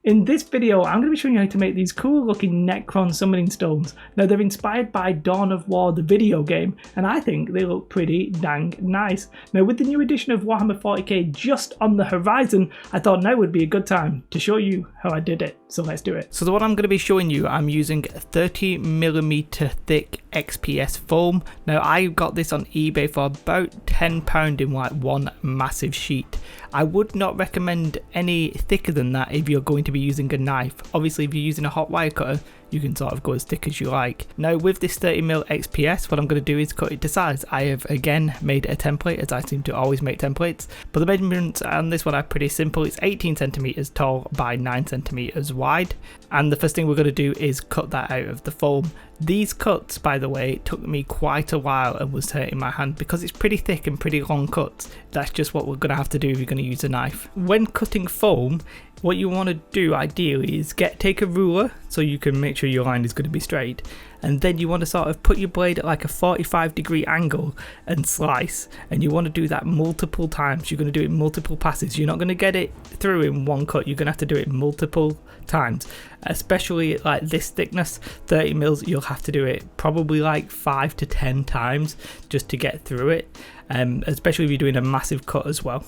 In this video, I'm going to be showing you how to make these cool looking Necron summoning stones. Now they're inspired by Dawn of War, the video game, and I think they look pretty dang nice. Now with the new edition of Warhammer 40k just on the horizon, I thought now would be a good time to show you how I did it. So let's do it. So what I'm going to be showing you, I'm using 30mm thick XPS foam. Now I got this on eBay for about £10 in like one massive sheet. I would not recommend any thicker than that if you're going to be using a knife. Obviously if you're using a hot wire cutter, you can sort of go as thick as you like. Now with this 30mm XPS, what I'm going to do is cut it to size. I have again made a template, as I seem to always make templates, but the measurements on this one are pretty simple. It's 18cm tall by 9cm wide, and the first thing we're going to do is cut that out of the foam. These cuts, by the way, took me quite a while and was hurting my hand because it's pretty thick and pretty long cuts. That's just what we're going to have to do if you're going to use a knife. When cutting foam, what you want to do ideally is take a ruler so you can make sure your line is going to be straight, and then you want to sort of put your blade at like a 45-degree angle and slice, and you want to do that multiple times. You're going to do it in multiple passes. You're not going to get it through in one cut. You're going to have to do it multiple times, especially like this thickness, 30mm. You'll have to do it probably like 5 to 10 times just to get through it, especially if you're doing a massive cut as well.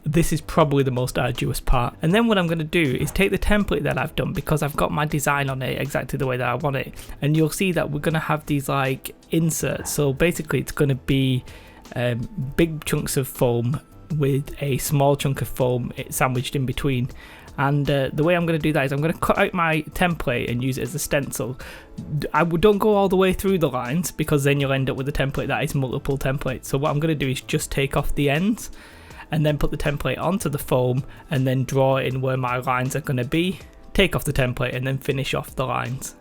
This is probably the most arduous part. And then what I'm going to do is take the template that I've done, because I've got my design on it exactly the way that I want it, and you'll see that we're going to have these like inserts. So basically it's going to be big chunks of foam with a small chunk of foam sandwiched in between. And the way I'm going to do that is I'm going to cut out my template and use it as a stencil. Don't go all the way through the lines, because then you'll end up with a template that is multiple templates. So what I'm going to do is just take off the ends and then put the template onto the foam and then draw in where my lines are going to be, take off the template and then finish off the lines.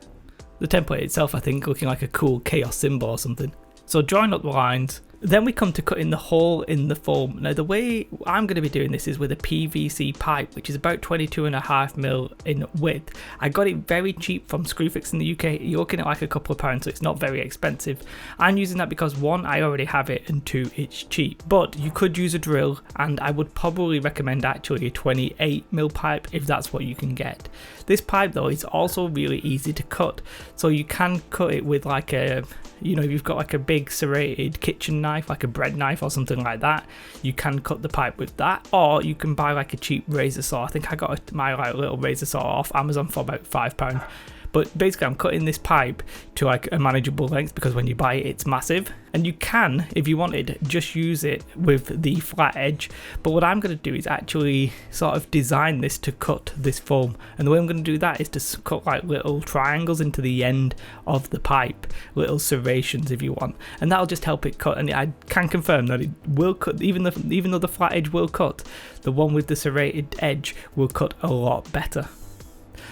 The template itself, I think, looking like a cool chaos symbol or something. So drawing up the lines, then we come to cutting the hole in the foam. Now the way I'm going to be doing this is with a PVC pipe, which is about 22.5mm in width. I got it very cheap from Screwfix in the UK. You're looking at like a couple of pounds, so it's not very expensive. I'm using that because one, I already have it, and two, it's cheap. But you could use a drill, and I would probably recommend actually a 28mm pipe if that's what you can get. This pipe though is also really easy to cut, so you can cut it with like a, you know, if you've got like a big serrated kitchen knife, like a bread knife or something like that, you can cut the pipe with that. Or you can buy like a cheap razor saw. I think I got my like little razor saw off Amazon for about £5. But basically I'm cutting this pipe to like a manageable length, because when you buy it, it's massive. And you can, if you wanted, just use it with the flat edge. But what I'm going to do is actually sort of design this to cut this foam. And the way I'm going to do that is to cut like little triangles into the end of the pipe, little serrations if you want. And that'll just help it cut. And I can confirm that it will cut, even though the flat edge will cut, the one with the serrated edge will cut a lot better.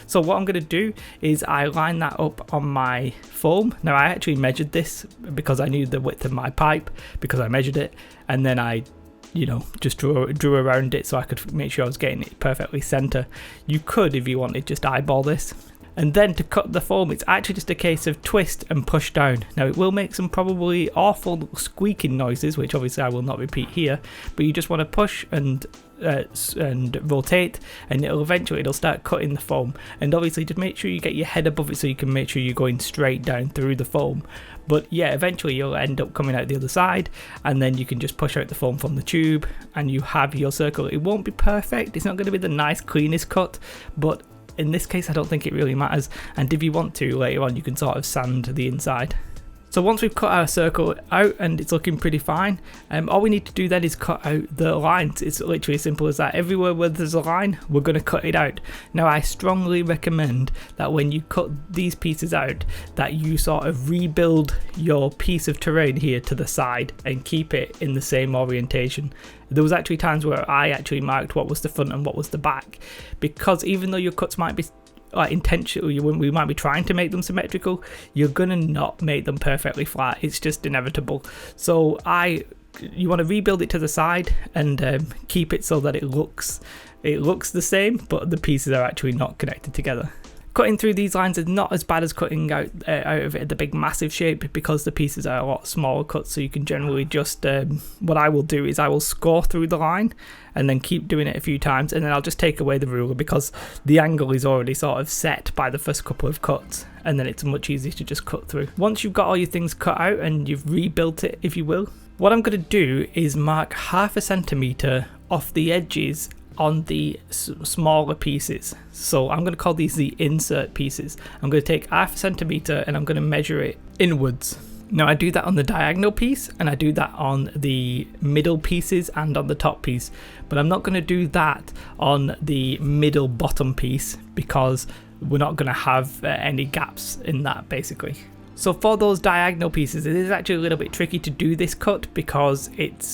So what I'm going to do is I line that up on my foam. Now I actually measured this because I knew the width of my pipe, because I measured it, and then I, you know, just drew around it so I could make sure I was getting it perfectly center. You could, if you wanted, just eyeball this. And then to cut the foam, it's actually just a case of twist and push down. Now it will make some probably awful squeaking noises, which obviously I will not repeat here, but you just want to push and rotate, and it'll start cutting the foam. And obviously just make sure you get your head above it so you can make sure you're going straight down through the foam. But yeah, eventually you'll end up coming out the other side, and then you can just push out the foam from the tube and you have your circle. It won't be perfect, it's not going to be the nice cleanest cut, but in this case I don't think it really matters. And if you want to, later on you can sort of sand the inside. So once we've cut our circle out and it's looking pretty fine, all we need to do then is cut out the lines. It's literally as simple as that. Everywhere where there's a line, we're going to cut it out. Now I strongly recommend that when you cut these pieces out, that you sort of rebuild your piece of terrain here to the side and keep it in the same orientation. There was actually times where I actually marked what was the front and what was the back, because even though your cuts might be like intentionally, we might be trying to make them symmetrical, you're gonna not make them perfectly flat. It's just inevitable. So you want to rebuild it to the side and keep it so that it looks the same, but the pieces are actually not connected together. Cutting through these lines is not as bad as cutting out of it the big massive shape, because the pieces are a lot smaller cuts, so you can generally just, what I will do is I will score through the line and then keep doing it a few times, and then I'll just take away the ruler because the angle is already sort of set by the first couple of cuts, and then it's much easier to just cut through. Once you've got all your things cut out and you've rebuilt it, if you will, what I'm going to do is mark 0.5 centimetre off the edges on the smaller pieces. So I'm going to call these the insert pieces. I'm going to take 0.5 centimetre and I'm going to measure it inwards. Now I do that on the diagonal piece, and I do that on the middle pieces and on the top piece, but I'm not going to do that on the middle bottom piece because we're not going to have any gaps in that basically. So for those diagonal pieces, it is actually a little bit tricky to do this cut because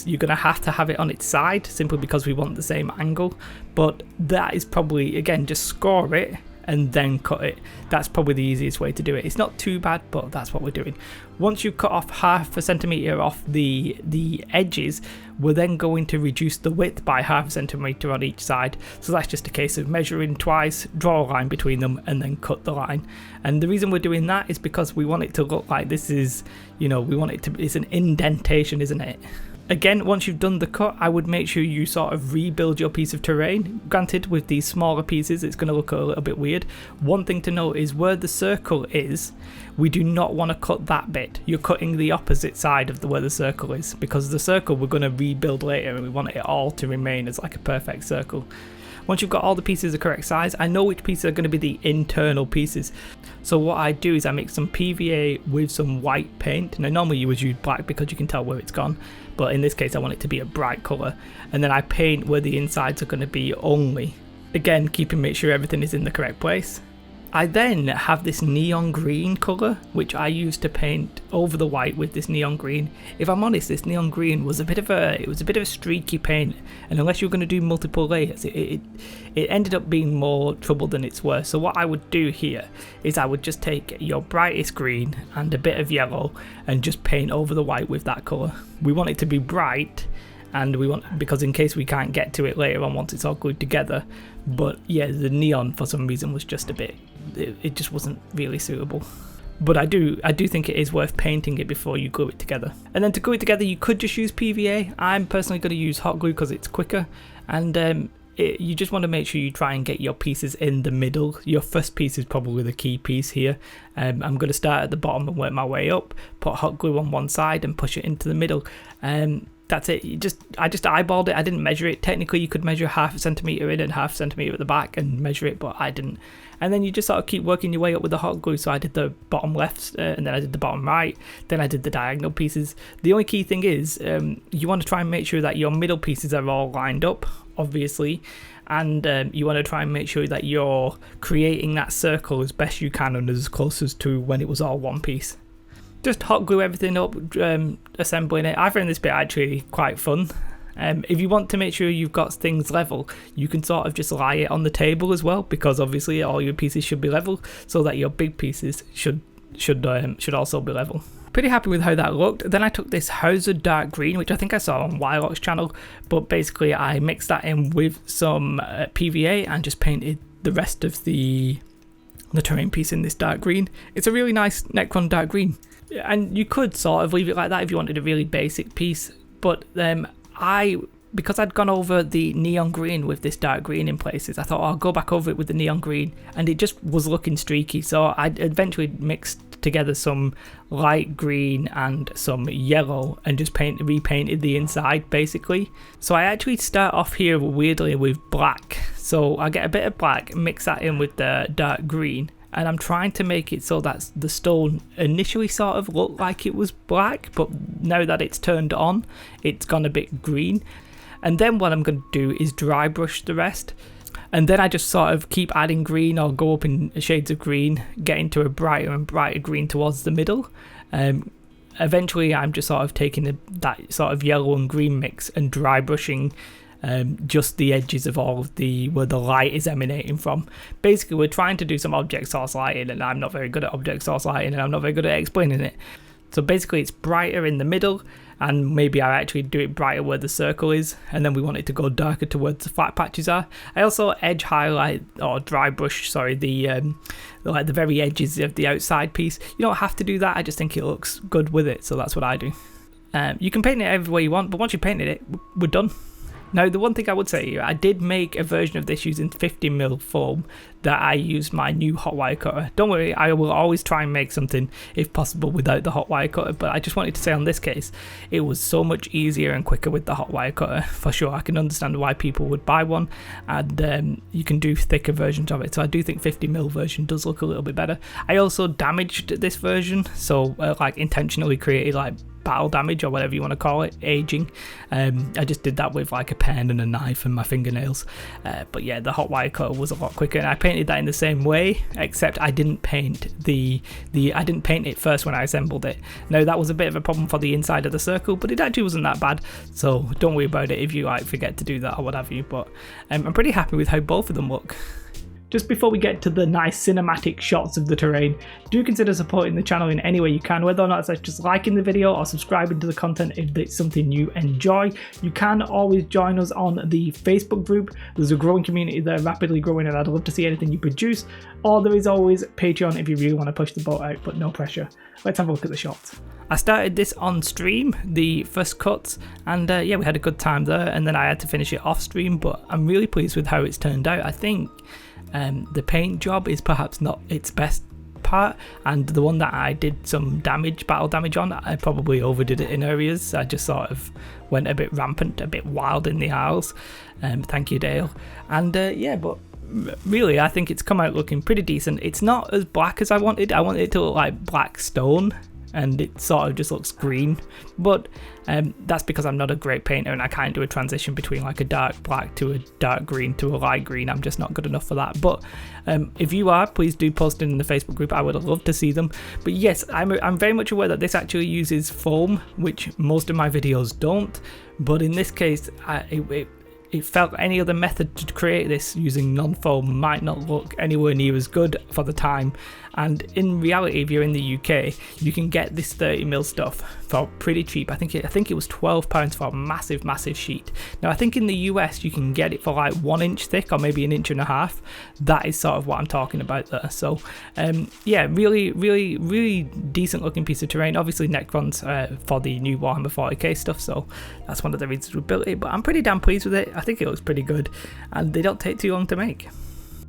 you're going to have it on its side simply because we want the same angle. But that is probably, again, just score it and then cut it. That's probably the easiest way to do it. It's not too bad, but that's what we're doing. Once you cut off 0.5 centimetre off the edges, we're then going to reduce the width by 0.5 centimetre on each side. So that's just a case of measuring twice, draw a line between them, and then cut the line. And the reason we're doing that is because we want it to look like this is, we want it to, it's an indentation, isn't it? Again, once you've done the cut, I would make sure you sort of rebuild your piece of terrain. Granted, with these smaller pieces, it's going to look a little bit weird. One thing to note is where the circle is, we do not want to cut that bit. You're cutting the opposite side of where the circle is, because the circle we're going to rebuild later and we want it all to remain as like a perfect circle. Once you've got all the pieces the correct size, I know which pieces are going to be the internal pieces. So what I do is I mix some PVA with some white paint. Now normally you would use black because you can tell where it's gone, but in this case I want it to be a bright colour. And then I paint where the insides are going to be only. Again, make sure everything is in the correct place. I then have this neon green colour, which I use to paint over the white with this neon green. If I'm honest, this neon green was a bit of a streaky paint, and unless you're going to do multiple layers, it ended up being more trouble than it's worth. So what I would do here is I would just take your brightest green and a bit of yellow and just paint over the white with that colour. We want it to be bright, and because in case we can't get to it later on once it's all glued together. But yeah, the neon for some reason was just a bit, it just wasn't really suitable. But I do think it is worth painting it before you glue it together. And then to glue it together, you could just use PVA. I'm personally going to use hot glue because it's quicker. And you just want to make sure you try and get your pieces in the middle. Your first piece is probably the key piece here. I'm going to start at the bottom and work my way up, put hot glue on one side and push it into the middle. That's it. I just eyeballed it. I didn't measure it. Technically you could measure 0.5 centimetre in and 0.5 centimetre at the back and measure it, but I didn't. And then you just sort of keep working your way up with the hot glue. So I did the bottom left, and then I did the bottom right, then I did the diagonal pieces. The only key thing is you want to try and make sure that your middle pieces are all lined up, obviously, and you want to try and make sure that you're creating that circle as best you can and as close as to when it was all one piece. Just hot glue everything up, assembling it. I found this bit actually quite fun. If you want to make sure you've got things level, you can sort of just lie it on the table as well, because obviously all your pieces should be level, so that your big pieces should also be level. Pretty happy with how that looked. Then I took this Hauser dark green, which I think I saw on Wylock's channel, but basically I mixed that in with some PVA and just painted the rest of the terrain piece in this dark green. It's a really nice Necron dark green. And you could sort of leave it like that if you wanted a really basic piece, but because I'd gone over the neon green with this dark green in places, I thought I'll go back over it with the neon green, and it just was looking streaky, so I eventually mixed together some light green and some yellow and just repainted the inside basically. So I actually start off here weirdly with black, so I get a bit of black, mix that in with the dark green, and I'm trying to make it so that the stone initially sort of looked like it was black, but now that it's turned on, it's gone a bit green. And then what I'm going to do is dry brush the rest, and then I just sort of keep adding green or go up in shades of green, get into a brighter and brighter green towards the middle. Eventually I'm just sort of taking that sort of yellow and green mix and dry brushing just the edges of all of where the light is emanating from. Basically we're trying to do some object source lighting, and I'm not very good at object source lighting, and I'm not very good at explaining it. So basically it's brighter in the middle, and maybe I actually do it brighter where the circle is, and then we want it to go darker towards the flat patches are. I also edge highlight or dry brush, sorry, the like the very edges of the outside piece. You don't have to do that, I just think it looks good with it, so that's what I do. You can paint it every way you want, but once you painted it, we're done. Now, the one thing I would say here, I did make a version of this using 50mm foam that I used my new hot wire cutter. Don't worry, I will always try and make something, if possible, without the hot wire cutter, but I just wanted to say on this case, it was so much easier and quicker with the hot wire cutter. For sure, I can understand why people would buy one, and you can do thicker versions of it, so I do think 50mm version does look a little bit better. I also damaged this version, so like intentionally created like battle damage or whatever you want to call it, aging. I just did that with like a pen and a knife and my fingernails, but yeah, the hot wire cutter was a lot quicker, and I painted that in the same way, except I didn't paint I didn't paint it first when I assembled it. Now, that was a bit of a problem for the inside of the circle, but it actually wasn't that bad, so don't worry about it if you like forget to do that or what have you. But I'm pretty happy with how both of them look. Just before we get to the nice cinematic shots of the terrain, do consider supporting the channel in any way you can, whether or not it's just liking the video or subscribing to the content if it's something you enjoy. You can always join us on the Facebook group. There's a growing community there, rapidly growing, and I'd love to see anything you produce. Or there is always Patreon if you really want to push the boat out, but no pressure. Let's have a look at the shots. I started this on stream, the first cuts, and yeah, we had a good time there, and then I had to finish it off stream, but I'm really pleased with how it's turned out. I think the paint job is perhaps not its best part, and the one that I did some battle damage on, I probably overdid it in areas. I just sort of went a bit rampant, a bit wild in the aisles. Thank you, Dale. And yeah, but really I think it's come out looking pretty decent. It's not as black as I wanted. I wanted it to look like black stone, and it sort of just looks green, but that's because I'm not a great painter and I can't do a transition between like a dark black to a dark green to a light green. I'm just not good enough for that. But if you are, please do post in the Facebook group. I would love to see them. But yes, I'm very much aware that this actually uses foam, which most of my videos don't, but in this case it felt any other method to create this using non-foam might not look anywhere near as good for the time. And in reality, if you're in the UK, you can get this 30mm stuff for pretty cheap. I think it was £12 for a massive sheet. Now I think in the US you can get it for like 1 inch thick or maybe 1.5 inches. That is sort of what I'm talking about there. So yeah, really decent looking piece of terrain. Obviously Necrons for the new Warhammer 40k stuff, so that's one of the reasons we built it, but I'm pretty damn pleased with it. I think it looks pretty good, and they don't take too long to make.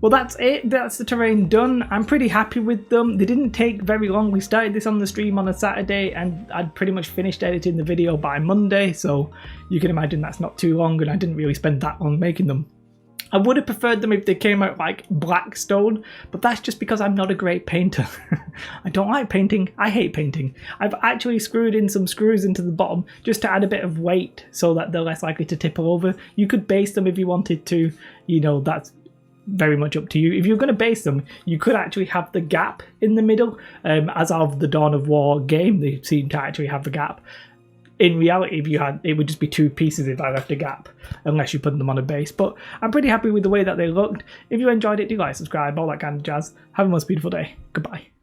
Well, that's it. That's the terrain done. I'm pretty happy with them. They didn't take very long. We started this on the stream on a Saturday, and I'd pretty much finished editing the video by Monday, so you can imagine that's not too long, and I didn't really spend that long making them. I would have preferred them if they came out like black stone, but that's just because I'm not a great painter. I don't like painting. I hate painting. I've actually screwed in some screws into the bottom just to add a bit of weight so that they're less likely to tip over. You could base them if you wanted to, you know, that's very much up to you. If you're going to base them, you could actually have the gap in the middle. As of the Dawn of War game, they seem to actually have the gap. In reality, if you had, it would just be 2 pieces if I left a gap, unless you put them on a base. But I'm pretty happy with the way that they looked. If you enjoyed it, do like, subscribe, all that kind of jazz. Have a most beautiful day. Goodbye.